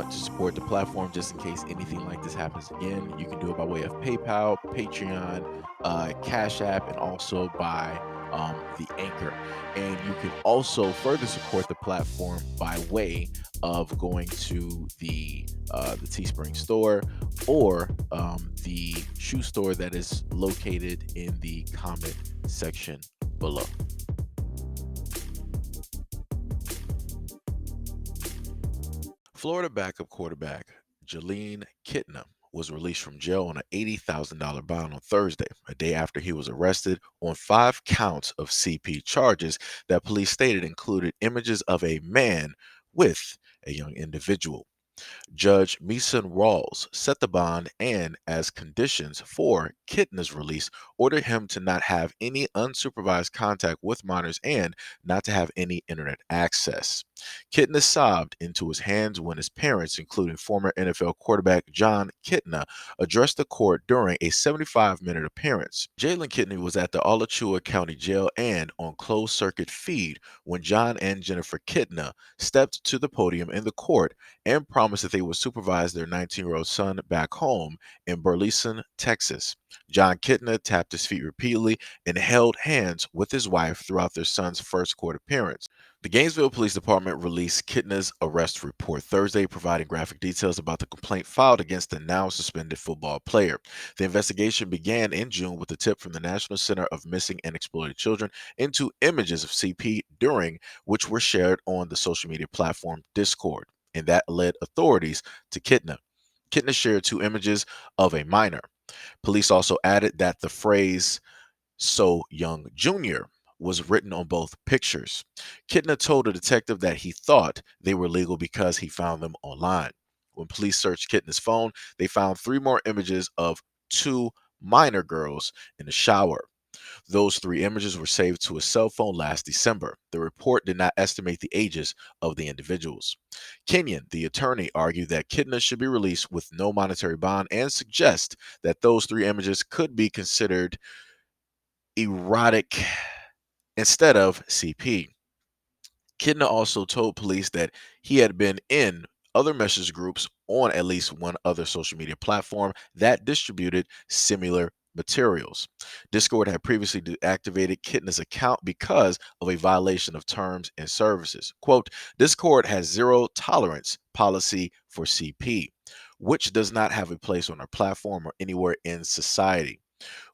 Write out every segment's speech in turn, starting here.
want to support the platform just in case anything like this happens again, you can do it by way of PayPal, Patreon, Cash App, and also by the Anchor. And you can also further support the platform by way of going to the Teespring store or the shoe store that is located in the comment section below. Florida backup quarterback Jon Kitna was released from jail on an $80,000 bond on Thursday, a day after he was arrested on 5 counts of CP charges that police stated included images of a man with a young individual. Judge Meeson Rawls set the bond and, as conditions for Kitna's release, ordered him to not have any unsupervised contact with minors and not to have any internet access. Kitna sobbed into his hands when his parents, including former NFL quarterback Jon Kitna, addressed the court during a 75-minute appearance. Jalen Kitna was at the Alachua County Jail and on closed circuit feed when John and Jennifer Kitna stepped to the podium in the court and promised that they would supervise their 19-year-old son back home in Burleson, Texas. Jon Kitna tapped his feet repeatedly and held hands with his wife throughout their son's first court appearance. The Gainesville Police Department released Kitna's arrest report Thursday, providing graphic details about the complaint filed against the now suspended football player. The investigation began in June with a tip from the National Center of Missing and Exploited Children into images of CP during which were shared on the social media platform Discord, and that led authorities to Kitna. Kitna shared 2 images of a minor. Police also added that the phrase "so young Jr." was written on both pictures. Kitna told a detective that he thought they were legal because he found them online. When police searched Kitna's phone, they found 3 more images of 2 minor girls in the shower. Those 3 images were saved to a cell phone last December. The report did not estimate the ages of the individuals. Kenyon, the attorney, argued that Kitna should be released with no monetary bond and suggest that those 3 images could be considered erotic instead of CP. Kitna also told police that he had been in other message groups on at least one other social media platform that distributed similar materials. Discord had previously deactivated Kitna's account because of a violation of terms and services. Quote, Discord has zero tolerance policy for CP, which does not have a place on our platform or anywhere in society.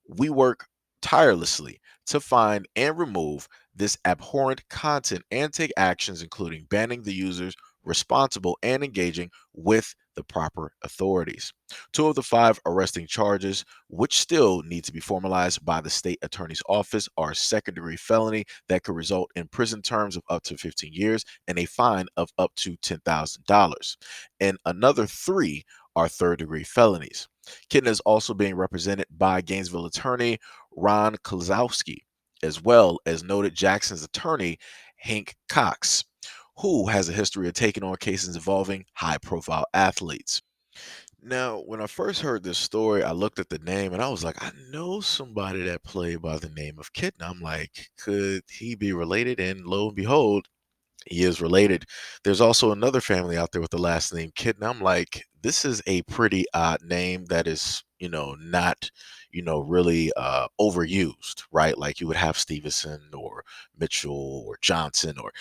We work tirelessly to find and remove this abhorrent content and take actions, including banning the users responsible and engaging with the proper authorities. 2 of the 5 arresting charges, which still need to be formalized by the state attorney's office, are second-degree felony that could result in prison terms of up to 15 years and a fine of up to $10,000. And another 3 are third-degree felonies. Kitna is also being represented by Gainesville attorney Ron Kozlowski, as well as noted Jackson's attorney Hank Cox, who has a history of taking on cases involving high-profile athletes. Now, when I first heard this story, I looked at the name and I was like, I know somebody that played by the name of Kitna. I'm like, could he be related? And lo and behold, he is related. There's also another family out there with the last name Kidna. I'm like, this is a pretty odd name that is, not, really overused, right? Like you would have Stevenson or Mitchell or Johnson or,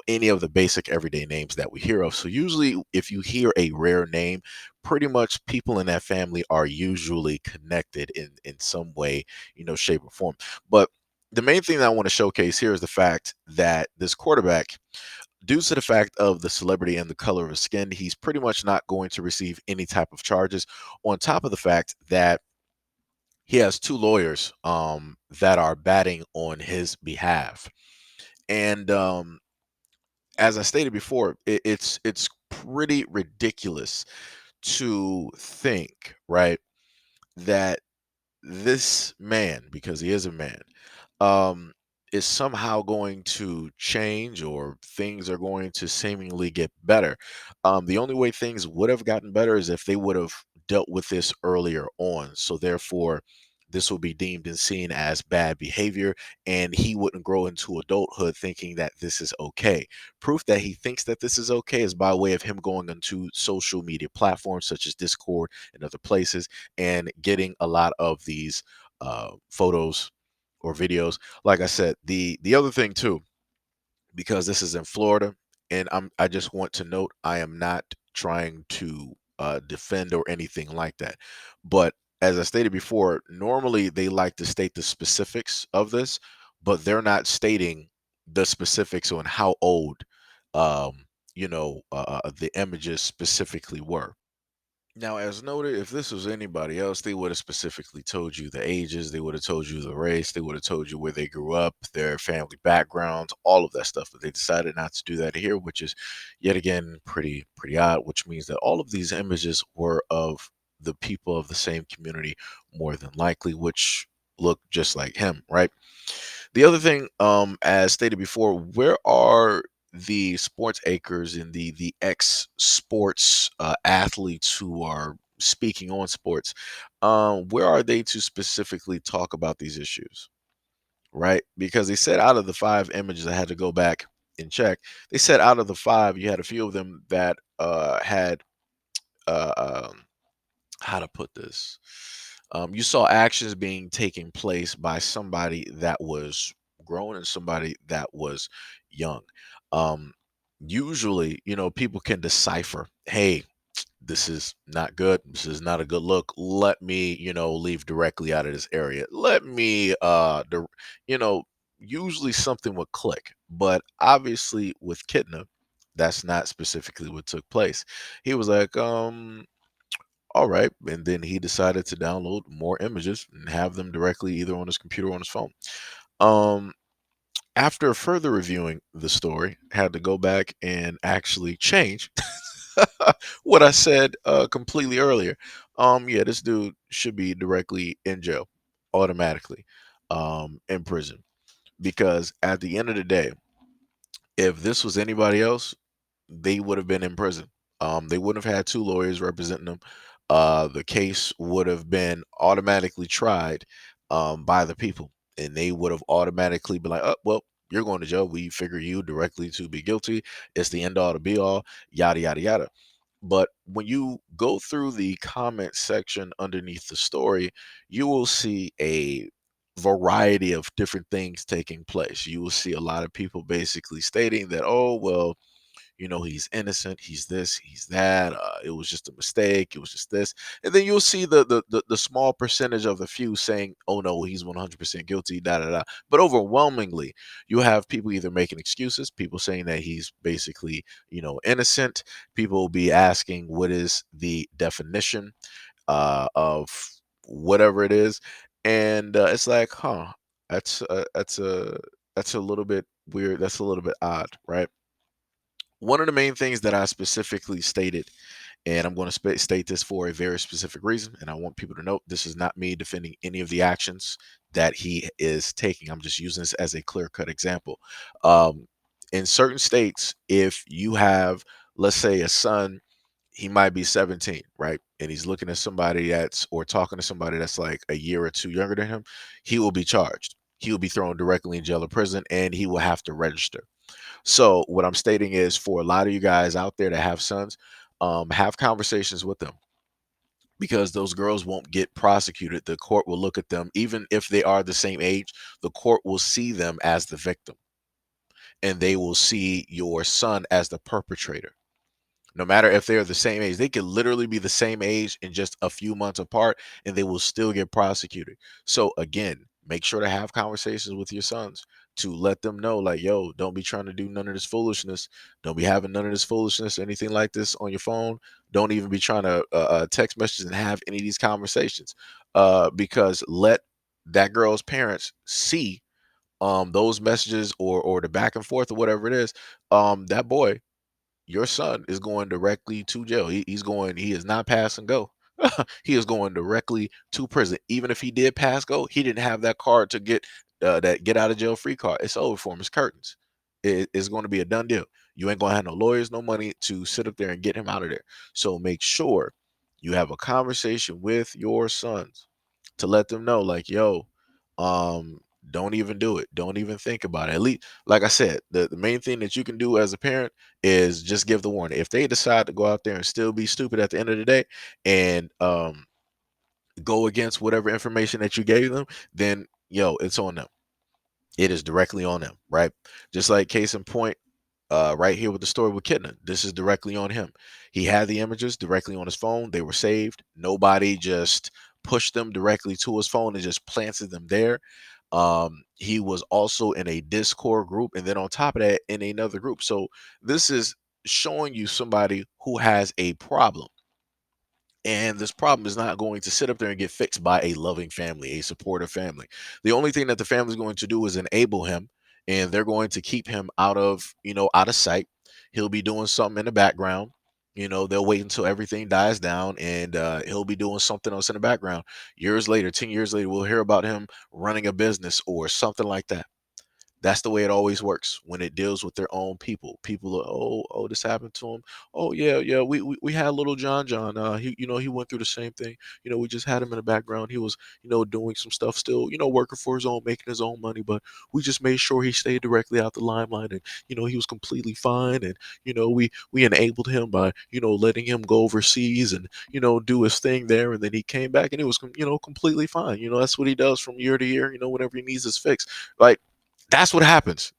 any of the basic everyday names that we hear of. So usually if you hear a rare name, pretty much people in that family are usually connected in some way, shape or form. But the main thing that I want to showcase here is the fact that this quarterback, due to the fact of the celebrity and the color of his skin, he's pretty much not going to receive any type of charges. On top of the fact that he has 2 lawyers that are batting on his behalf. And as I stated before, it's pretty ridiculous to think, right, that this man, because he is a man, um, is somehow going to change or things are going to seemingly get better. The only way things would have gotten better is if they would have dealt with this earlier on. So therefore, this will be deemed and seen as bad behavior, and he wouldn't grow into adulthood thinking that this is okay. Proof that he thinks that this is okay is by way of him going onto social media platforms such as Discord and other places and getting a lot of these photos or videos. Like I said, the other thing too, because this is in Florida, and I just want to note I am not trying to defend or anything like that. But as I stated before, normally they like to state the specifics of this, but they're not stating the specifics on how old, um, the images specifically were. Now, as noted, if this was anybody else, they would have specifically told you the ages, they would have told you the race, they would have told you where they grew up, their family backgrounds, all of that stuff. But they decided not to do that here, which is yet again pretty odd, which means that all of these images were of the people of the same community more than likely, which look just like him, right? The other thing, as stated before, where are the sports acres and the ex sports athletes who are speaking on sports? Where are they to specifically talk about these issues? Right? Because they said out of the five images, I had to go back and check. They said out of the five, you had a few of them that had how to put this. You saw actions being taken place by somebody that was grown and somebody that was young. Um, Usually, people can decipher, hey, this is not good. This is not a good look. Let me, leave directly out of this area. Let me, you know, usually something would click. But obviously with Kitna, that's not specifically what took place. He was like, all right. And then he decided to download more images and have them directly either on his computer or on his phone. Um, After further reviewing the story, had to go back and actually change what I said completely earlier. Yeah, this dude should be directly in jail automatically, in prison. Because at the end of the day, if this was anybody else, they would have been in prison. They wouldn't have had two lawyers representing them. The case would have been automatically tried by the people, and they would have automatically been like, "Oh, well, you're going to jail. We figure you directly to be guilty. It's the end all to be all. Yada yada yada." But when you go through the comment section underneath the story, you will see a variety of different things taking place. You will see a lot of people basically stating that, oh, well, he's innocent, he's this, he's that, it was just a mistake, it was just this. And then you'll see the small percentage of the few saying, oh no, he's 100% guilty, da da da. But overwhelmingly, you have people either making excuses, people saying that he's basically, innocent. People will be asking what is the definition of whatever it is. And it's like, huh, that's that's a little bit weird, that's a little bit odd, right? One of the main things that I specifically stated, and I'm going to state this for a very specific reason, and I want people to note this is not me defending any of the actions that he is taking. I'm just using this as a clear cut example. Um, in certain states, if you have, let's say, a son, he might be 17, right? And he's looking at somebody that's, or talking to somebody that's like a year or two younger than him, he will be charged. He will be thrown directly in jail or prison, and he will have to register. So what I'm stating is for a lot of you guys out there that have sons, have conversations with them because those girls won't get prosecuted. The court will look at them, even if they are the same age, the court will see them as the victim and they will see your son as the perpetrator. No matter if they're the same age, they could literally be the same age and just a few months apart, and they will still get prosecuted. So again, make sure to have conversations with your sons to let them know, like, yo, don't be trying to do none of this foolishness. Don't be having none of this foolishness, anything like this on your phone. Don't even be trying to text messages and have any of these conversations, because let that girl's parents see those messages or the back and forth or whatever it is. That boy, your son, is going directly to jail. He is not pass and go. He is going directly to prison. Even if he did pass go, he didn't have that card to get that get out of jail free card. It's over for him. It's curtains. It's going to be a done deal. You ain't going to have no lawyers, no money to sit up there and get him out of there. So make sure you have a conversation with your sons to let them know, like, yo, um, don't even do it. Don't even think about it. At least, like I said, the main thing that you can do as a parent is just give the warning. If they decide to go out there and still be stupid at the end of the day and go against whatever information that you gave them, then yo, it's on them. It is directly on them, right? Just like case in point, right here with the story with Kitna. This is directly on him. He had the images directly on his phone. They were saved. Nobody just pushed them directly to his phone and just planted them there. He was also in a Discord group, and then on top of that, in another group. So this is showing you somebody who has a problem, and this problem is not going to sit up there and get fixed by a loving family, a supportive family. The only thing that the family is going to do is enable him, and they're going to keep him out of, out of sight. He'll be doing something in the background. They'll wait until everything dies down, and he'll be doing something else in the background. Years later, 10 years later, we'll hear about him running a business or something like that. That's the way it always works when it deals with their own people. People are, oh, this happened to him. Oh yeah, yeah. We had little John John. He went through the same thing. We just had him in the background. He was, doing some stuff still, working for his own, making his own money, but we just made sure he stayed directly out the limelight, and he was completely fine. And we enabled him by, letting him go overseas and, do his thing there, and then he came back and it was completely fine. That's what he does from year to year, whenever he needs his fix. Like, that's what happens.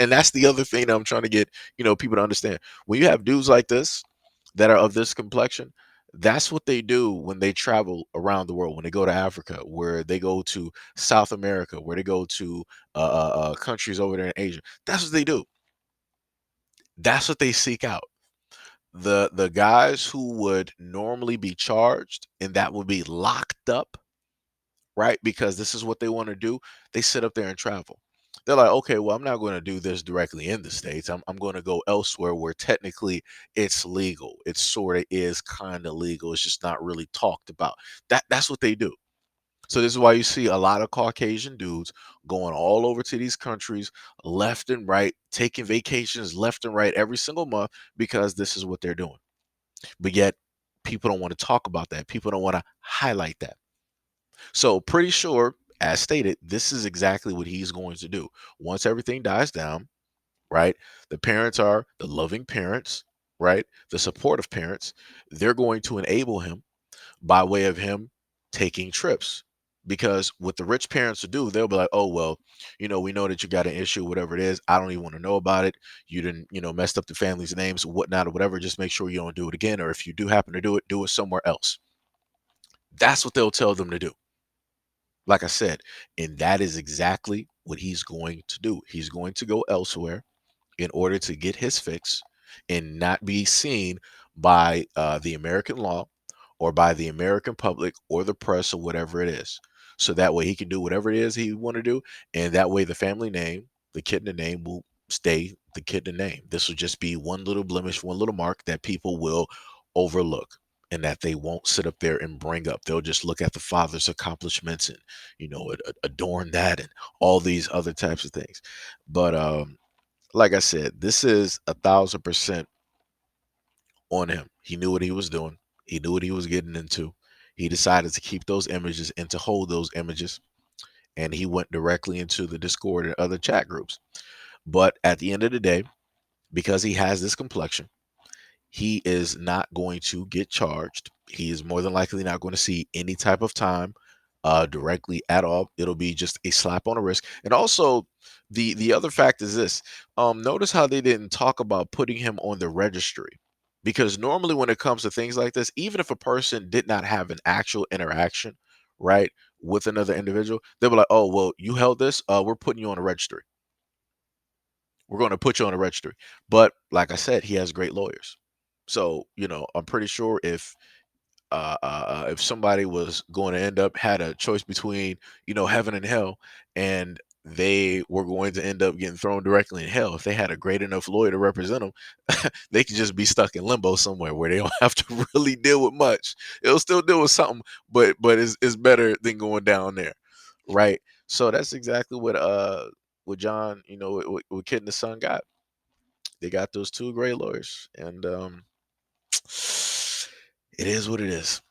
And that's the other thing that I'm trying to get people to understand. When you have dudes like this that are of this complexion, that's what they do when they travel around the world. When they go to Africa, where they go to South America, where they go to countries over there in Asia. That's what they do. That's what they seek out. The guys who would normally be charged and that would be locked up, right? Because this is what they want to do. They sit up there and travel. They're like, okay, well, I'm not going to do this directly in the States. I'm going to go elsewhere where technically it's legal. It sort of is kind of legal. It's just not really talked about. That's what they do. So this is why you see a lot of Caucasian dudes going all over to these countries left and right, taking vacations left and right every single month because this is what they're doing. But yet people don't want to talk about that. People don't want to highlight that. So pretty sure, as stated, this is exactly what he's going to do. Once everything dies down, right? The parents are the loving parents, right? The supportive parents. They're going to enable him by way of him taking trips. Because what the rich parents will do, they'll be like, oh, well, we know that you got an issue, whatever it is. I don't even want to know about it. You didn't, messed up the family's names, whatnot, or whatever. Just make sure you don't do it again. Or if you do happen to do it somewhere else. That's what they'll tell them to do. Like I said, and that is exactly what he's going to do. He's going to go elsewhere in order to get his fix and not be seen by the American law or by the American public or the press or whatever it is. So that way he can do whatever it is he want to do, and that way the family name, the Kitna name, will stay the Kitna name. This will just be one little blemish, one little mark that people will overlook and that they won't sit up there and bring up. They'll just look at the father's accomplishments and adorn that and all these other types of things. But like I said, this is 1,000% on him. He knew what he was doing. He knew what he was getting into. He decided to keep those images and to hold those images. And he went directly into the Discord and other chat groups. But at the end of the day, because he has this complexion, he is not going to get charged. He is more than likely not going to see any type of time directly at all. It'll be just a slap on the wrist. And also, the other fact is this: notice how they didn't talk about putting him on the registry, because normally when it comes to things like this, even if a person did not have an actual interaction, right, with another individual, they'll be like, "Oh, well, you held this. We're putting you on a registry. We're going to put you on a registry." But like I said, he has great lawyers. So, I'm pretty sure if somebody was going to end up had a choice between, heaven and hell, and they were going to end up getting thrown directly in hell, if they had a great enough lawyer to represent them, they could just be stuck in limbo somewhere where they don't have to really deal with much. It'll still deal with something, but it's better than going down there, right? So that's exactly what John, what Kid and the Son got. They got those two great lawyers, and it is what it is.